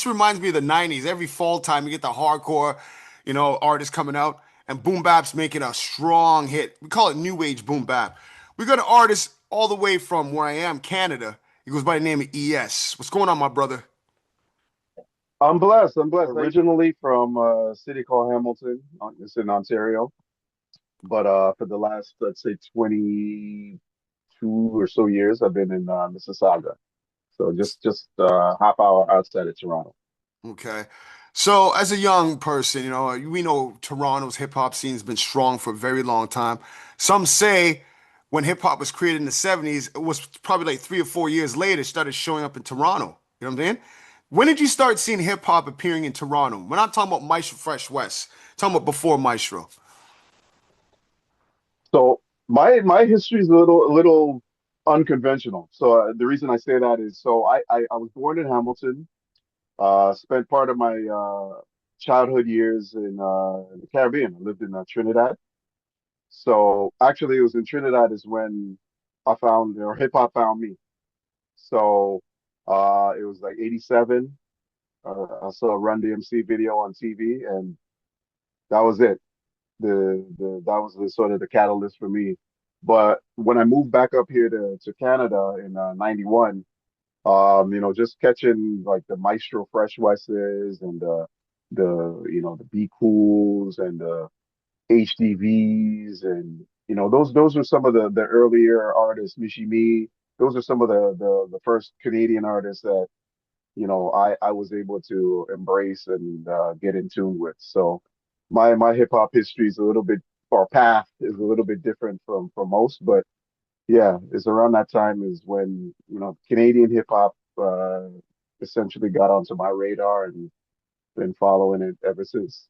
this reminds me of the 90s. Every fall time, you get the hardcore, artists coming out, and boom bap's making a strong hit. We call it new age boom bap. We got an artist all the way from where I am, Canada. He goes by the name of ES. What's going on, my brother? I'm blessed. I'm blessed. Originally from a city called Hamilton. It's in Ontario. But for the last, let's say, 22 or so years, I've been in Mississauga. So just half hour outside of Toronto. Okay. So, as a young person, we know Toronto's hip hop scene has been strong for a very long time. Some say when hip hop was created in the 70s, it was probably like 3 or 4 years later, it started showing up in Toronto. You know what I'm saying? When did you start seeing hip hop appearing in Toronto? We're not talking about Maestro Fresh West, talking about before Maestro. So my history is a little unconventional. So the reason I say that is I was born in Hamilton. Spent part of my childhood years in the Caribbean. I lived in Trinidad. So actually, it was in Trinidad is when I found, or hip hop found me. So it was like '87. I saw a Run DMC video on TV, and that was it. The That was the sort of the catalyst for me. But when I moved back up here to Canada in '91, just catching like the Maestro Fresh Wesses and the Be Cools and the HDVs and those are some of the earlier artists, Michi Me. Those are some of the first Canadian artists that I was able to embrace and get in tune with. So my hip hop history is a little bit, or path is a little bit different from most, but yeah, it's around that time is when Canadian hip hop essentially got onto my radar and been following it ever since.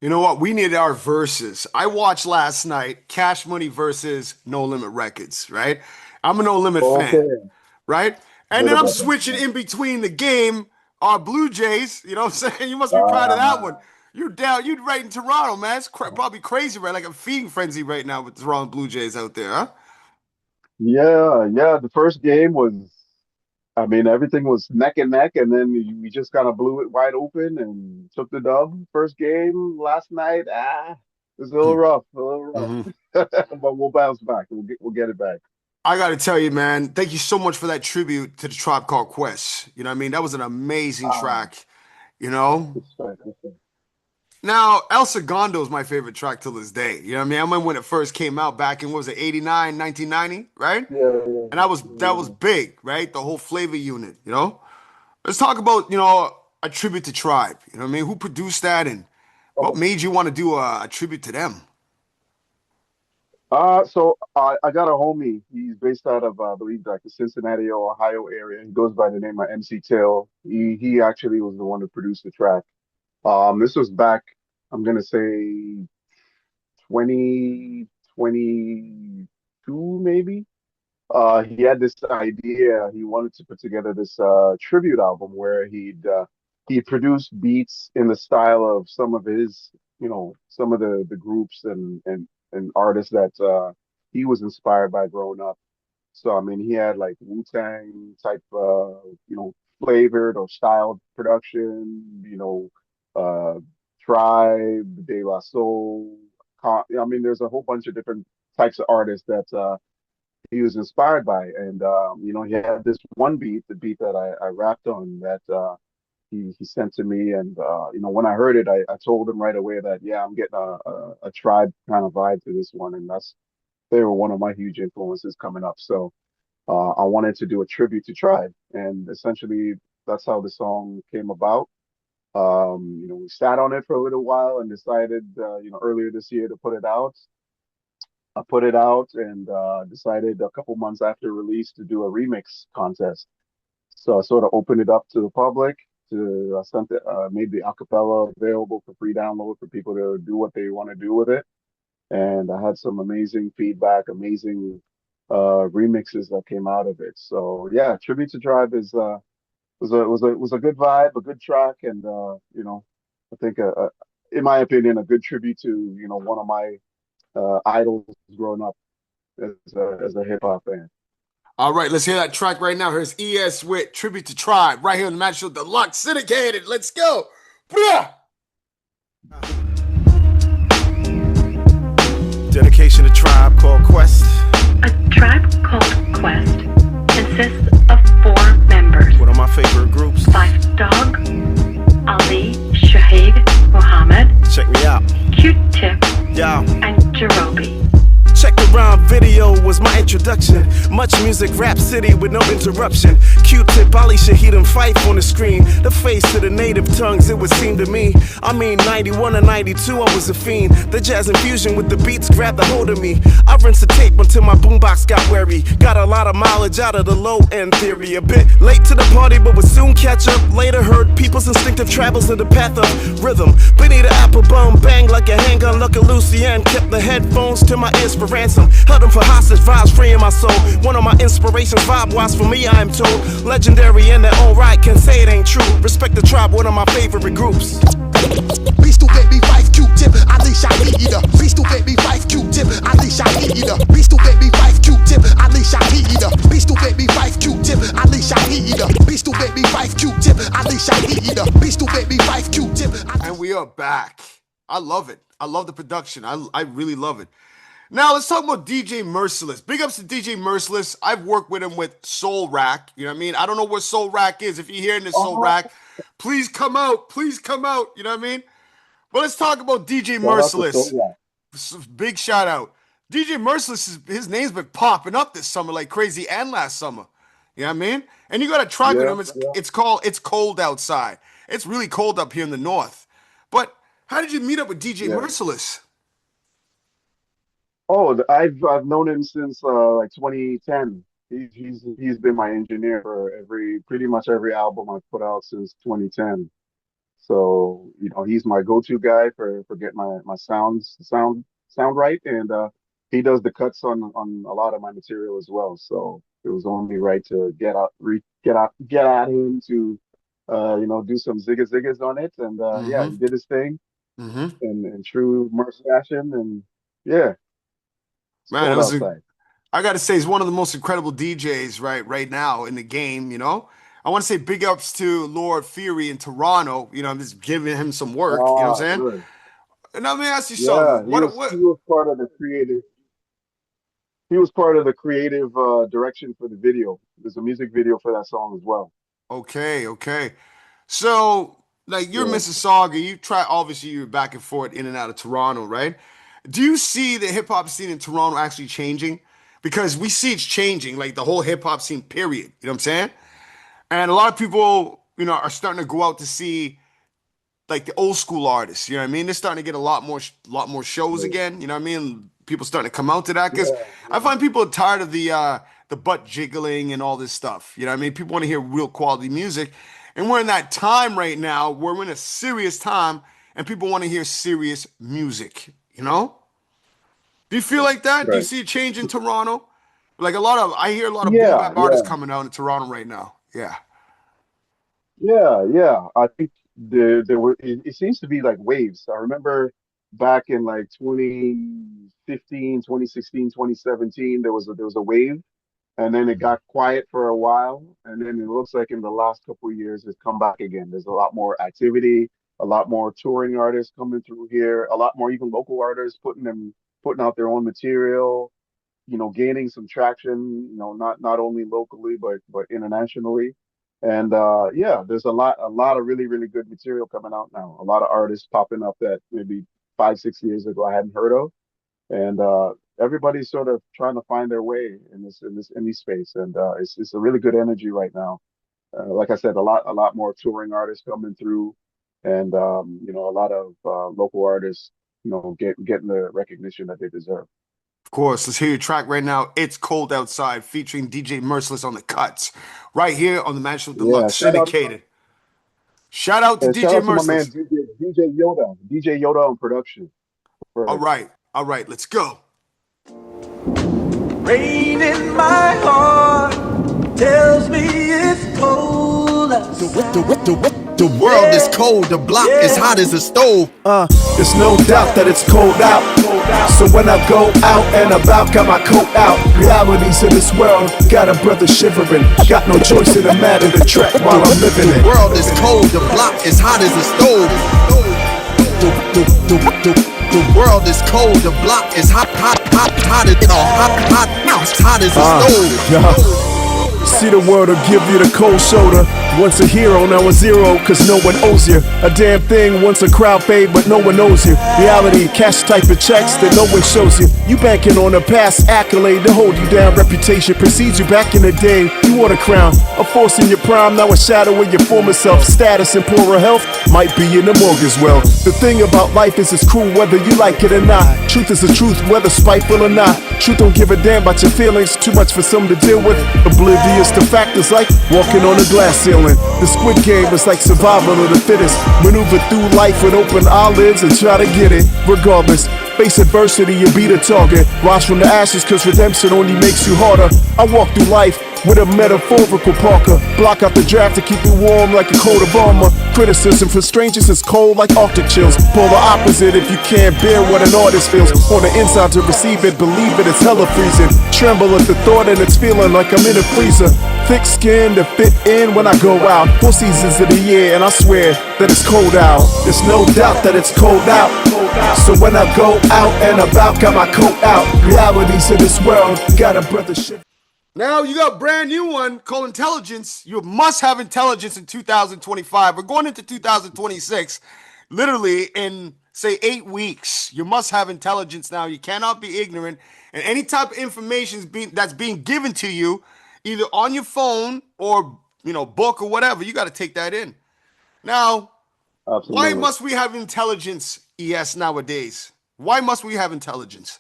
You know what? We needed our verses. I watched last night Cash Money versus No Limit Records, right? I'm a No Limit fan, Okay, right? And heard then I'm about that. switching in between the game, our Blue Jays, you know what I'm saying? You must be proud of that one. Uh, You're right in Toronto, man. It's probably crazy, right? Like a feeding frenzy right now with the Toronto Blue Jays out there, huh? yeah, yeah. The first game was, I mean, everything was neck and neck, and then we just kind of blew it wide open and took the dub. First game last night, it was a little rough, Mm-hmm. but we'll bounce back. We'll get it back. I got to tell you, man, thank you so much for that tribute to the Tribe Called Quest. You know what I mean? That was an amazing Ah, track, you know? respect, respect. Now, El Segundo is my favorite track till this day. You know what I mean? I remember when it first came out back in, what was it, 89, 1990, right? Yeah, yeah, And that was yeah. big, right? The whole flavor unit, you know? Let's talk about, a tribute to Tribe. You know what I mean? Who produced that and what Okay. made you want to do a tribute to them? So I got a homie. He's based out of, I believe, like the Cincinnati, Ohio area. He goes by the name of MC Till. He actually was the one who produced the track. This was back, I'm gonna say 2022 maybe. He had this idea. He wanted to put together this tribute album where he produced beats in the style of some of his, some of the groups and artists that he was inspired by growing up. So I mean, he had like Wu-Tang type, flavored or styled production, uh, Tribe, De La Soul. I mean, there's a whole bunch of different types of artists that he was inspired by. And he had this one beat, the beat that I rapped on that he sent to me. And when I heard it, I told him right away that yeah, I'm getting a Tribe kind of vibe to this one, and they were one of my huge influences coming up. So I wanted to do a tribute to Tribe, and essentially that's how the song came about. We sat on it for a little while and decided, earlier this year to put it out. I put it out and decided a couple months after release to do a remix contest. So I sort of opened it up to the public. Made the acapella available for free download for people to do what they want to do with it. And I had some amazing feedback, amazing remixes that came out of it. So yeah, Tribute to Tribe is was a good vibe, a good track, and I think in my opinion a good tribute to one of my idols growing up as a hip hop fan. All right, let's hear that track right now. Here's ES with Tribute to Tribe right here on the Majic DELUXE Syndicated. Let's go. Blah! Dedication to Tribe called Quest. A tribe called Quest consists of 4 members. One of my favorite groups. Life Dog, Ali, Shahid, Muhammad, Check me out. Q-Tip, Yo. and Jerobi. Check the rhyme video was my introduction. Much music, rap city with no interruption. Q-Tip, Ali, Shahid, and Fife on the screen. The face of the native tongues, it would seem to me. I mean, 91 and 92, I was a fiend. The jazz infusion with the beats grabbed a hold of me. I rinsed the tape until my boombox got wary. Got a lot of mileage out of the low-end theory. A bit late to the party, but would soon catch up. Later heard people's instinctive travels in the path of rhythm. Benita Applebum, bang like a handgun. Lucky Lucienne kept the headphones to my ears for ransom. Held them for hostage, vibes freeing my soul. One of my inspirations, vibe-wise for me, I am told. Legendary in their own right, can say it ain't true. Respect the tribe, one of my favorite groups. Beast to baby 5 Q-Tip, Ali Shahid. Beast to baby 5 Q-Tip, Ali Shahid. Beast to baby 5 Q-Tip, Ali Shahid. Beast to baby 5 Q-Tip, Ali Shahid. Beast to baby 5 Q-Tip, Ali Shahid. Beast to baby 5 Q-Tip. And we are back. I love it. I love the production. I really love it. Now let's talk about DJ Merciless. Big ups to DJ Merciless. I've worked with him with Soul Rack. You know what I mean? I don't know what Soul Rack is. If you're hearing this Soul Rack, please come out. Please come out. You know what I mean? But let's talk about DJ Merciless. Big shout out. DJ Merciless, his name's been popping up this summer like crazy and last summer. You know what I mean? And you got a track with him. It's called It's Cold Outside. It's really cold up here in the north. But how did you meet up with DJ Merciless? Oh, I've known him since like 2010. He's been my engineer for pretty much every album I've put out since 2010. So, he's my go-to guy for getting my sound right, and he does the cuts on a lot of my material as well. So it was only right to get at him to do some ziggas on it, and yeah, he did his thing in true Merc fashion, and yeah, it's Man, cold outside. I gotta say, he's one of the most incredible DJs right now in the game, you know? I want to say big ups to Lord Fury in Toronto. I'm just giving him some work, you know what I'm saying? Good. And let me ask you Yeah, something. he was part of the creative. He was part of the creative direction for the video. There's a music video for that song as well. Okay. So, like, you're Yeah. Mississauga, obviously you're back and forth in and out of Toronto, right? Do you see the hip hop scene in Toronto actually changing? Because we see it's changing, like the whole hip hop scene, period. You know what I'm saying? And a lot of people, are starting to go out to see like the old school artists. You know what I mean? They're starting to get a lot more shows again. You know what I mean? People starting to come out to that because I find people are tired of the butt jiggling and all this stuff. You know what I mean? People want to hear real quality music, and we're in that time right now. We're in a serious time, and people want to hear serious music. You know? Do you feel like that? Do you Right. see a change in Toronto? Like I hear a lot of boom Yeah, bap artists yeah, coming out in Toronto right now. Yeah. yeah. I think there were it seems to be like waves. I remember back in like 2015, 2016, 2017, there was a wave, and then it got quiet for a while, and then it looks like in the last couple of years it's come back again. There's a lot more activity, a lot more touring artists coming through here, a lot more even local artists putting out their own material, gaining some traction, not only locally but internationally. And yeah, there's a lot of really, really good material coming out now. A lot of artists popping up that maybe 5, 6 years ago I hadn't heard of. And everybody's sort of trying to find their way in this indie space. And it's a really good energy right now. Like I said, a lot more touring artists coming through, and a lot of local artists, getting the recognition that they deserve. Of course, let's hear your track right now. It's Cold Outside, featuring DJ Merciless on the cuts, right here on the National Yeah, Deluxe Syndicated. Shout out to shout DJ out to my man Merciless. DJ Yoda on production. All Right. right, all right, let's go. Rain in my heart tells me it's cold outside. The world is cold, the block is hot as a stove. There's no doubt that it's cold out. So when I go out and about, got my coat out. Realities of this world got a brother shivering. Got no choice in the matter to track while I'm living it. The world is cold, the block is hot as a stove. The world is cold, the block is hot as a stove. See, the world will give you the cold shoulder. Once a hero, now a zero, cause no one owes you a damn thing. Once a crowd fade, but no one knows you. Reality, cash type of checks that no one shows you. You banking on a past accolade to hold you down. Reputation precedes you back in the day. You wore the crown, a force in your prime, now a shadow of your former self. Status and poorer health might be in the morgue as well. The thing about life is it's cruel whether you like it or not. Truth is the truth, whether spiteful or not. Truth don't give a damn about your feelings, too much for some to deal with. Oblivious to factors like walking on a glass ceiling. The Squid Game is like survival of the fittest. Maneuver through life with open eyelids and try to get it. Regardless, face adversity and be the target. Rise from the ashes cause redemption only makes you harder. I walk through life with a metaphorical parka. Block out the draft to keep you warm like a coat of armor. Criticism for strangers is cold like Arctic chills. Polar opposite if you can't bear what an artist feels. On the inside to receive it, believe it, it's hella freezing. Tremble at the thought and it's feeling like I'm in a freezer. Thick skin to fit in when I go out. 4 seasons of the year and I swear that it's cold out. There's no doubt that it's cold out. So when I go out and about, got my coat out. Realities of this world got a brother shit. Now you got a brand new one called Intelligence. You must have intelligence in 2025. We're going into 2026. Literally in, say, 8 weeks. You must have intelligence now. You cannot be ignorant. And any type of information that's being given to you, either on your phone or, book or whatever, you got to take that in. Now, why Absolutely. must we have intelligence, ES, nowadays? Why must we have intelligence?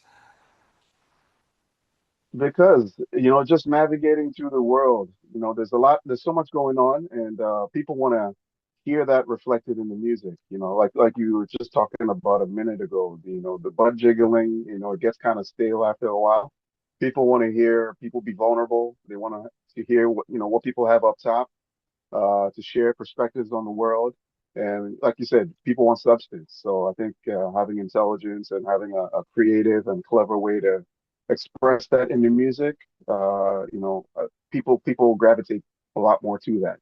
Because, just navigating through the world, there's so much going on, and people want to hear that reflected in the music, like you were just talking about a minute ago, the butt jiggling, it gets kind of stale after a while. People want to hear people be vulnerable. They want to hear what people have up top, to share perspectives on the world. And like you said, people want substance. So I think having intelligence and having a creative and clever way to express that in the music, people gravitate a lot more to that.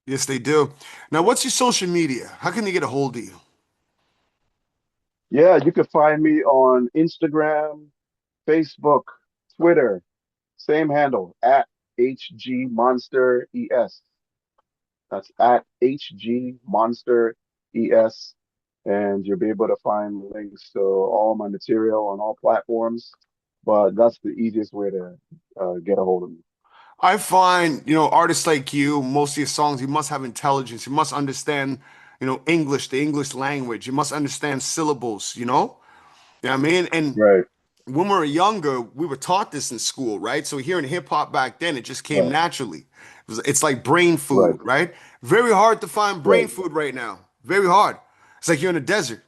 Yes, they do. Now, what's your social media? How can they get a hold of you? Yeah, you can find me on Instagram, Facebook, Twitter, same handle at HG Monster ES. That's at HG Monster ES. And you'll be able to find links to all my material on all platforms. But that's the easiest way to get a hold of me. I find, artists like you, most of your songs, you must have intelligence. You must understand, English, the English language. You must understand syllables, you know? Yeah, I mean? And Right, when we were younger, we were taught this in school, right? So hearing hip hop back then, it just came right, naturally. It's like brain right, food, right? Very hard to find brain right. food right now. Very hard. It's like you're in a desert.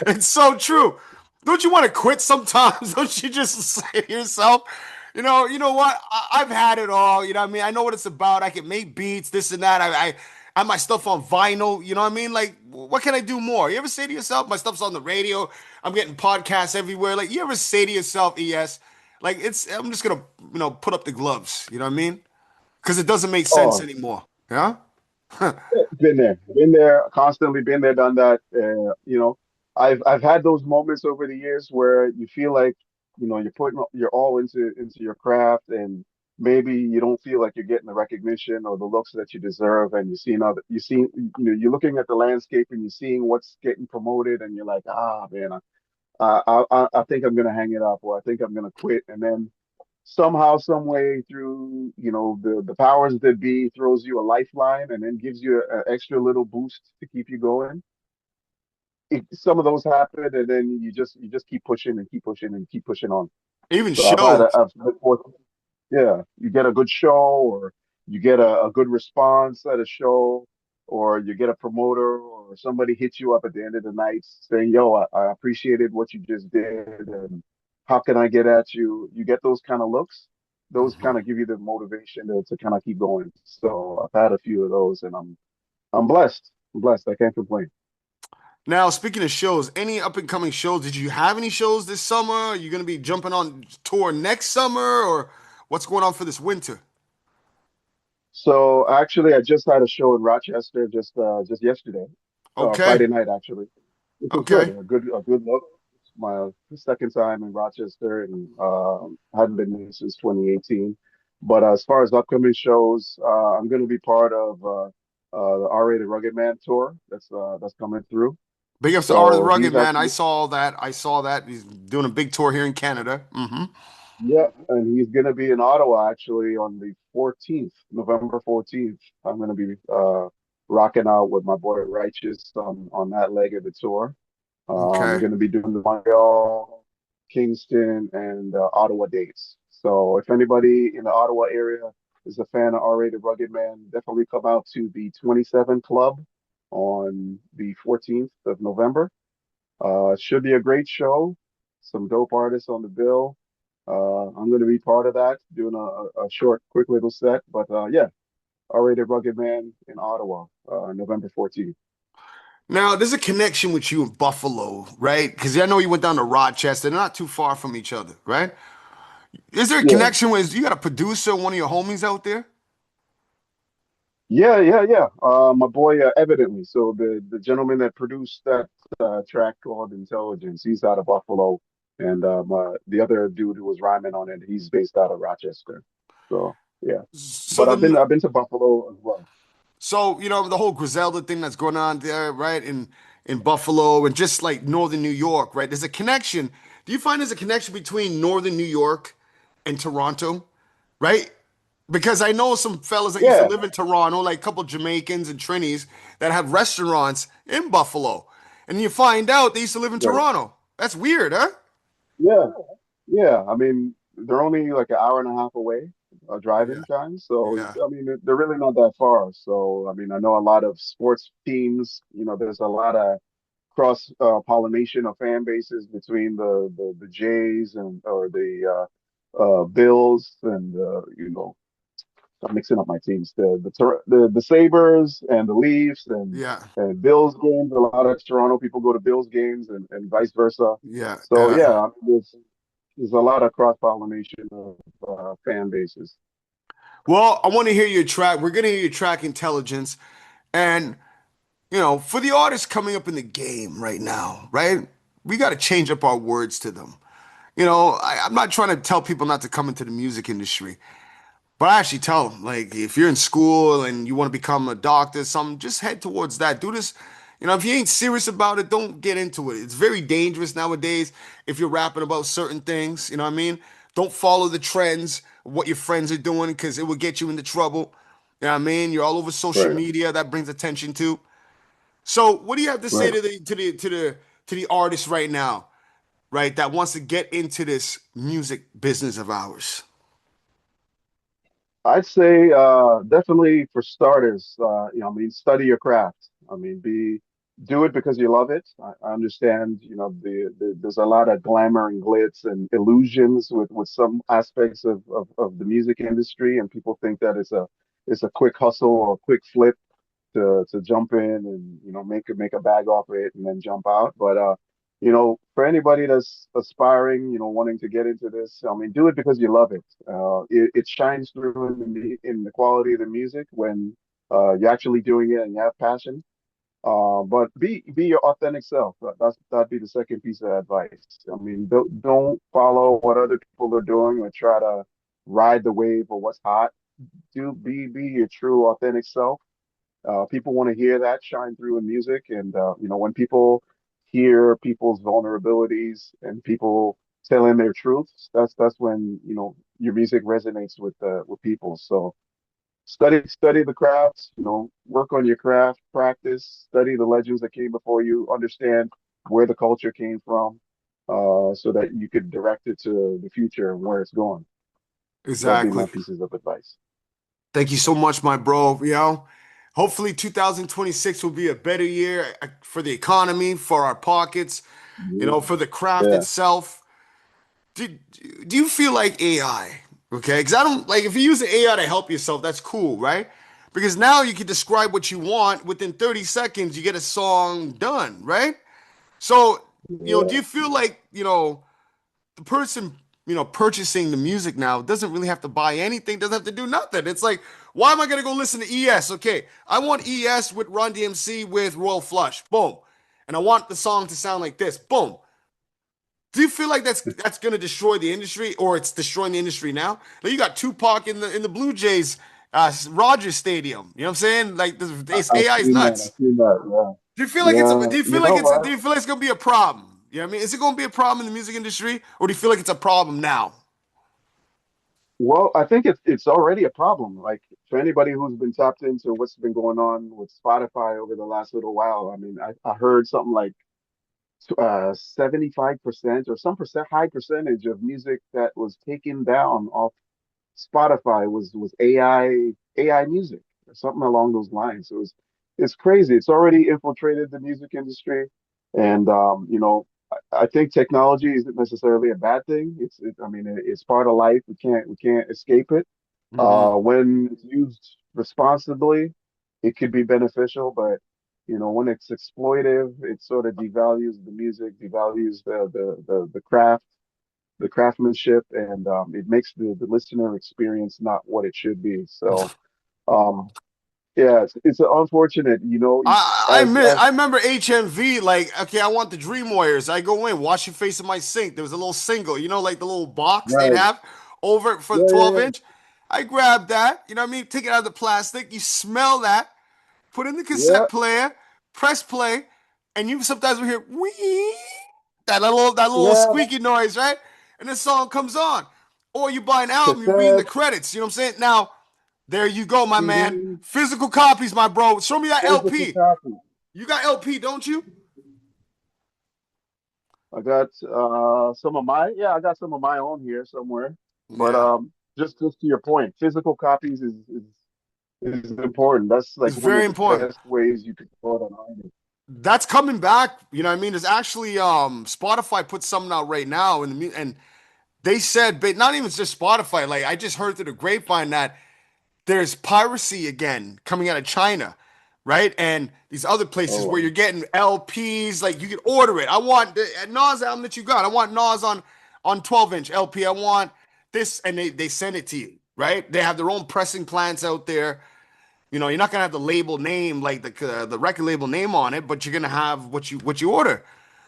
It's so true. Don't you want to quit sometimes? Don't you just say to yourself, you know what? I've had it all. You know what I mean? I know what it's about. I can make beats, this and that. I have my stuff on vinyl. You know what I mean? Like, what can I do more? You ever say to yourself, my stuff's on the radio. I'm getting podcasts everywhere. Like, you ever say to yourself, ES, like, I'm just gonna, put up the gloves. You know what I mean? Because it doesn't make sense Oh, anymore. Yeah. been there, constantly been there, done that. I've had those moments over the years where you feel like, you're putting your all into your craft, and maybe you don't feel like you're getting the recognition or the looks that you deserve, and you're looking at the landscape and you're seeing what's getting promoted, and you're like, ah, man, I think I'm gonna hang it up, or I think I'm gonna quit, and then somehow, some way, through the powers that be, throws you a lifeline and then gives you an extra little boost to keep you going. Some of those happen, and then you just keep pushing and keep pushing and keep pushing on. Even So shows. I've been fortunate. Yeah, you get a good show, or you get a good response at a show, or you get a promoter, or somebody hits you up at the end of the night saying, "Yo, I appreciated what you just did, and how can I get at you?" You get those kind of looks. those kind of give you the motivation to kind of keep going. So I've had a few of those, and I'm blessed. I'm blessed. I can't complain. Now, speaking of shows, any up and coming shows? Did you have any shows this summer? Are you going to be jumping on tour next summer, or what's going on for this winter? So actually, I just had a show in Rochester just yesterday, Okay, Friday night actually, which was good. okay. A good look. It's my second time in Rochester, and hadn't been there since 2018. But as far as upcoming shows, I'm going to be part of the R-rated Rugged Man tour that's coming through. Big ups to Art of the So Rugged he's Man. I actually saw that. I saw that. He's doing a big tour here in Canada. Yeah, and he's going to be in Ottawa actually on the 14th, November 14th. I'm going to be rocking out with my boy Righteous on that leg of the tour. I'm Okay. going to be doing the Montreal, Kingston, and Ottawa dates. So if anybody in the Ottawa area is a fan of R-Rated Rugged Man, definitely come out to the 27 Club on the 14th of November. Should be a great show. Some dope artists on the bill. I'm going to be part of that, doing a short, quick little set. But yeah, R-Rated Rugged Man in Ottawa, November 14th. Now, there's a connection with you in Buffalo, right? Because I know you went down to Rochester. They're not too far from each other, right? Is there a Yeah, connection with you got a producer, one of your homies out there? yeah. My boy, Evidently. So the gentleman that produced that track called Intelligence, he's out of Buffalo, and the other dude who was rhyming on it, he's based out of Rochester. So yeah, So but I've been the I've been to Buffalo as well. so the whole Griselda thing that's going on there, right? In Buffalo and just like northern New York, right? There's a connection. Do you find there's a connection between northern New York and Toronto, right? Because I know some fellas that used to Yeah, live in Toronto, like a couple Jamaicans and Trinis that have restaurants in Buffalo. And you find out they used to live in right. Toronto. That's weird, huh? Yeah, yeah. I mean, they're only like an hour and a half away, Yeah. driving time. So Yeah. I mean, they're really not that far. So I mean, I know a lot of sports teams. There's a lot of cross pollination of fan bases between the Jays and or the Bills and I'm mixing up my teams. The Sabres and the Leafs Yeah. and Bills games. A lot of Toronto people go to Bills games and vice versa. Yeah. So yeah, I mean, there's a lot of cross pollination of fan bases. Well, I want to hear your track. We're gonna hear your track Intelligence. And for the artists coming up in the game right now, right? We got to change up our words to them. I'm not trying to tell people not to come into the music industry, but I actually tell them, like, if you're in school and you want to become a doctor, something, just head towards that. Do this. If you ain't serious about it, don't get into it. It's very dangerous nowadays if you're rapping about certain things. You know what I mean? Don't follow the trends of what your friends are doing because it will get you into trouble. You know what I mean? You're all over social Right, media. That brings attention too. So, what do you have to say right. to the artist right now, right, that wants to get into this music business of ours? I'd say definitely for starters, I mean, study your craft. I mean, do it because you love it. I understand, there's a lot of glamour and glitz and illusions with some aspects of the music industry, and people think that it's a quick hustle or a quick flip to jump in and make a bag off it and then jump out. But for anybody that's aspiring, wanting to get into this, I mean, do it because you love it. It shines through in the quality of the music when you're actually doing it and you have passion. But be your authentic self. That'd be the second piece of advice. I mean, don't follow what other people are doing or try to ride the wave of what's hot. Be your true authentic self. People want to hear that shine through in music, and when people hear people's vulnerabilities and people telling their truths, that's when your music resonates with people. So study the crafts, work on your craft, practice, study the legends that came before you, understand where the culture came from, so that you could direct it to the future and where it's going. That'd be my Exactly. pieces of advice. Thank you so much, my bro. Hopefully 2026 will be a better year for the economy, for our pockets, Yeah. for the craft Yeah. itself. Do, do you feel like AI? Okay, because I don't like if you use the AI to help yourself, that's cool, right? Because now you can describe what you want within 30 seconds, you get a song done, right? So, do Yeah. you feel like, the person, purchasing the music now doesn't really have to buy anything, doesn't have to do nothing. It's like, why am I gonna go listen to ES? Okay, I want ES with Run DMC with Royal Flush. Boom. And I want the song to sound like this. Boom. Do you feel like that's gonna destroy the industry, or it's destroying the industry now? Like you got Tupac in the Blue Jays Rogers Stadium. You know what I'm saying? Like this I've AI is seen that. nuts. I've seen that. Do you feel like Yeah. do you feel You like know do what? you feel like it's gonna be a problem? You know what I mean? Is it gonna be a problem in the music industry, or do you feel like it's a problem now? Well, I think it's already a problem. Like for anybody who's been tapped into what's been going on with Spotify over the last little while. I mean, I heard something like 75% or some high percentage of music that was taken down off Spotify was AI music or something along those lines. So it's crazy. It's already infiltrated the music industry, and I think technology isn't necessarily a bad thing. I mean, it's part of life. We can't escape it. Hmm. When it's used responsibly, it could be beneficial, but when it's exploitive, it sort of devalues the music, devalues the craft, the craftsmanship, and it makes the listener experience not what it should be. So, um, yeah, it's unfortunate, I as remember HMV. Like, okay, I want the Dream Warriors. I go in, wash your face in my sink. There was a little single, like the little box they'd right, have over it for the yeah, 12 yeah, inch. I grabbed that. You know what I mean? Take it out of the plastic. You smell that. Put in the yeah, cassette player. Press play, and you sometimes will hear wee that little yeah, squeaky noise, right? And the song comes on. Or you buy an album, you're reading the cassette, credits. You know what I'm saying? Now, there you go, my man. CD, Physical copies, my bro. Show me that physical LP. copy. You got LP, don't you? I got I got some of my own here somewhere. But Yeah. just to your point, physical copies is important. That's like It's one very of the important. best ways you could go on item. That's coming back. You know what I mean? There's actually Spotify put something out right now and they said, but not even just Spotify. Like I just heard through the grapevine that there's piracy again coming out of China, right? And these other places where Oh, you're getting LPs, like you can order it. I want the Nas album that you got. I want Nas on 12-inch LP. I want this, and they send it to you, right? They have their own pressing plants out there. You're not gonna have the label name like the record label name on it, but you're gonna have what you order.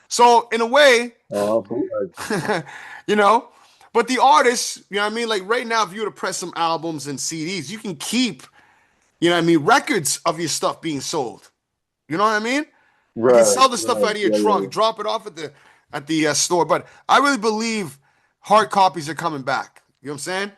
So in a way, bootleg. you know. But the artists, you know what I mean? Like right now, if you were to press some albums and CDs, you can keep, records of your stuff being sold. You know what I mean? You can Right, sell the stuff out right, of your yeah, trunk, yeah, drop it off at the store. But I really believe hard copies are coming back. You know what I'm saying?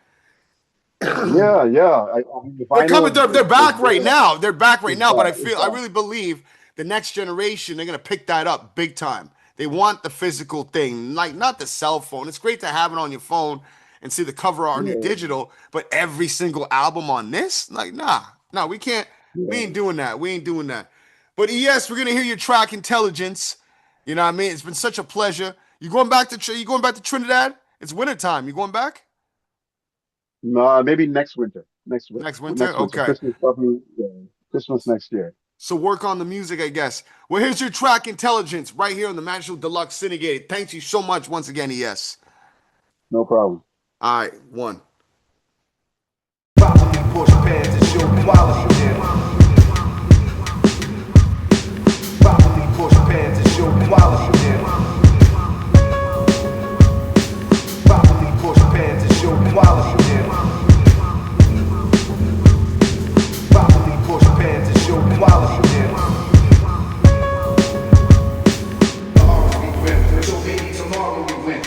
yeah, yeah. I mean, the They're vinyl coming. They're is back right there. now. They're back right It's now. But back. I It's feel, I back. really believe the next generation they're gonna pick that up big time. They want the physical thing, like not the cell phone. It's great to have it on your phone and see the cover art on your Yeah, digital, but every single album on this, like, nah, we can't. We ain't yeah. doing that. We ain't doing that. But yes, we're gonna hear your track Intelligence. You know what I mean? It's been such a pleasure. You going back to Trinidad? It's wintertime. You going back No, maybe next winter. next winter? Next winter. Okay. Christmas probably. Yeah, Christmas next year. So work on the music, I guess. Well, here's your track Intelligence right here on the Magical Deluxe Syndicated. Thanks you so much once again, ES. No problem. All right, one. Properly push past to show quality, yeah. Properly push past to show quality, yeah. Properly push past to show quality, yeah. Properly push past to show quality, yeah. Tomorrow we win. So baby, tomorrow we win.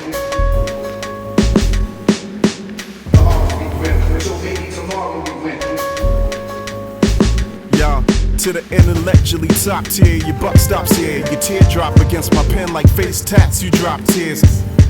Tomorrow we win. So baby, tomorrow we win. Yo, to the intellectually top tier, your buck stops here. Your teardrop against my pen like face tats, you drop tears.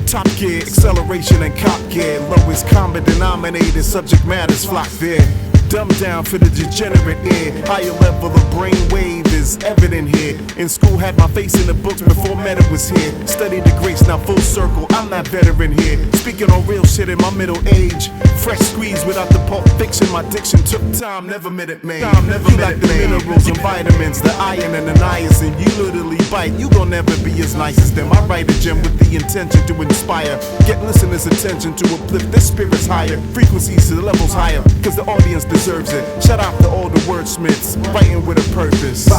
Top gear, acceleration and cop gear. Lowest common denominator, subject matters flock there. Dumb down for the degenerate ear. Higher level of brainwave is evident here. In school, had my face in the books before meta was here. Studied the greats, now full circle, I'm that veteran here. Speaking on real shit in my middle age. Fresh squeeze without the pulp fiction. My diction took time, never minute made. You like the minerals and vitamins, the iron and the niacin. You literally bite, you gon' never be as nice as them. I write a gem with the intention to inspire. Get listeners' attention to uplift their spirits higher. Frequencies to the levels higher, cause the audience deserves it. Shout out to all the wordsmiths, writing with a purpose.